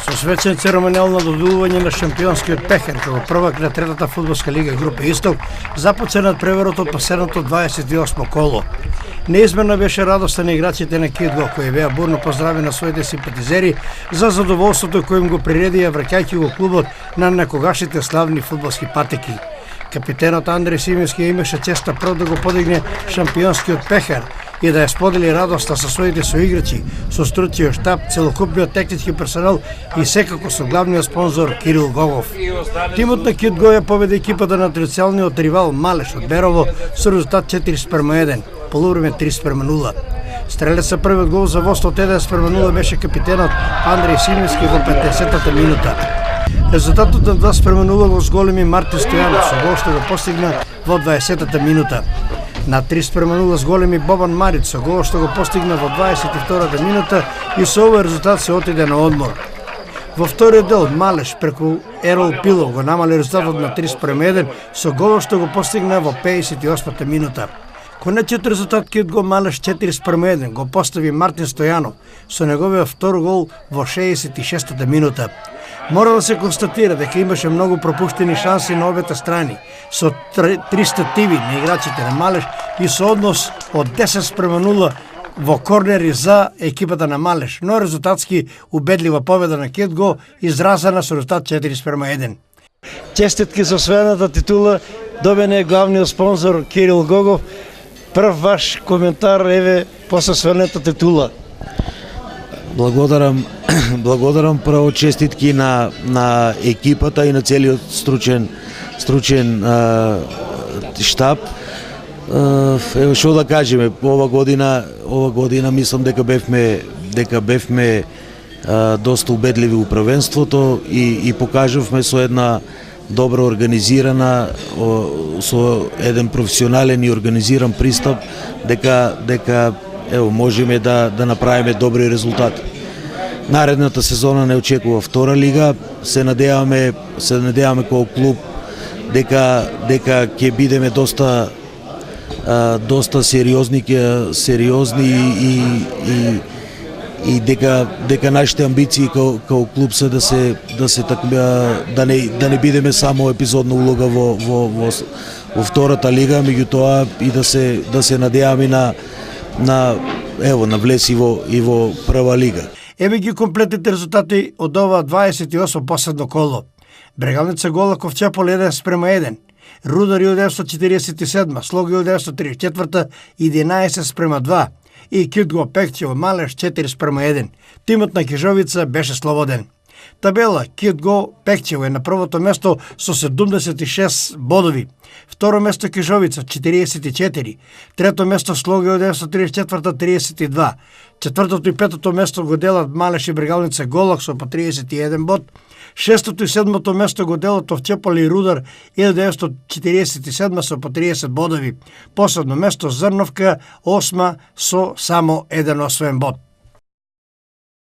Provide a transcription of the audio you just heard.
Со свечен церемонијално доделување на шампионскиот пехер како првак на третата фудбалска лига група Исток започна надпреварот од последното 28 коло. Неизмерно беше радоста на играчите на Кид Го, кои беа бурно поздрави на своите симпатизери за задоволството кој им го приредија враќајќи го клубот на некогашните славни фудбалски патеки. Капитенот Андреј Симински имаше честа прв да го подигне шампионскиот пехер и да ја сподели радоста со своите соиграчи, со стручниот штаб, целокупниот технички персонал и секако со главниот спонзор Кирил Гогов. Тимот на Кид Го ја победи екипата на традиционалниот ривал Малеш од Берово со резултат 4:1, полувреме 3:0. Стрелец за првиот гол за водство 1:0 беше капитенот Андреј Симински во 50-та минута. Резултатот на 2:0 го зголеми Мартин Стојанов со гол што го постигна во 20-та минута. На 3:0 зголеми Бобан Марит со гол што го постигна во 22-та минута и со овој резултат се отиде на одмор. Во вториот дел Малеш преку Ерол Пилов го намали резултатот на 3:1 со гол што го постигна во 58-та минута. Конечниот резултат Кид Го Малеш 4:1 го постави Мартин Стојанов со неговиот втор гол во 66-та минута. Мора да се констатира дека имаше многу пропуштени шанси на обете страни, со 3 стативи на играчите на Малеш и со однос од 10:0 во корнери за екипата на Малеш, но резултатски убедлива победа на Кид Го изразена со резултат 4:1. Честитки за освоената титула добен е главниот спонзор Кирил Гогов. Прв ваш коментар еве после освоената титула. Благодарам прво честитки на екипата и на целиот стручен штаб. Ево што да кажеме, ова година мислам дека бевме доста убедливи у првенството и покажавме со една добро организирана, со еден професионален и организиран пристап дека ево можеме да направиме добри резултати. Наредната сезона не очекува втора лига. Се надеваме како клуб дека ќе бидеме доста сериозни и дека нашите амбиции како клуб се да не бидеме само епизодна улога во втората лига, меѓутоа и да се надеваме на влез и во прва лига. Еве ги комплетните резултати од ова 28 последно коло. Брегалница Голаков Чепол 1:1, Рудар 1947, Слог 1934, 11:2 и Кид Го Пехчево Малеш 4:1. Тимот на Кижовица беше слободен. Табела Кид Го Пехчево е на првото место со 76 бодови. Второ место Кижовица 44, трето место Слог 1934 32. Четвртото и петото место го делат Малеш и Брегалница Голак со по 31 бод. Шестото и седмото место го делат Овчепол и Рудар 1947 со по 30 бодови. Последно место Зрновка 8 со само 1 освоен бод.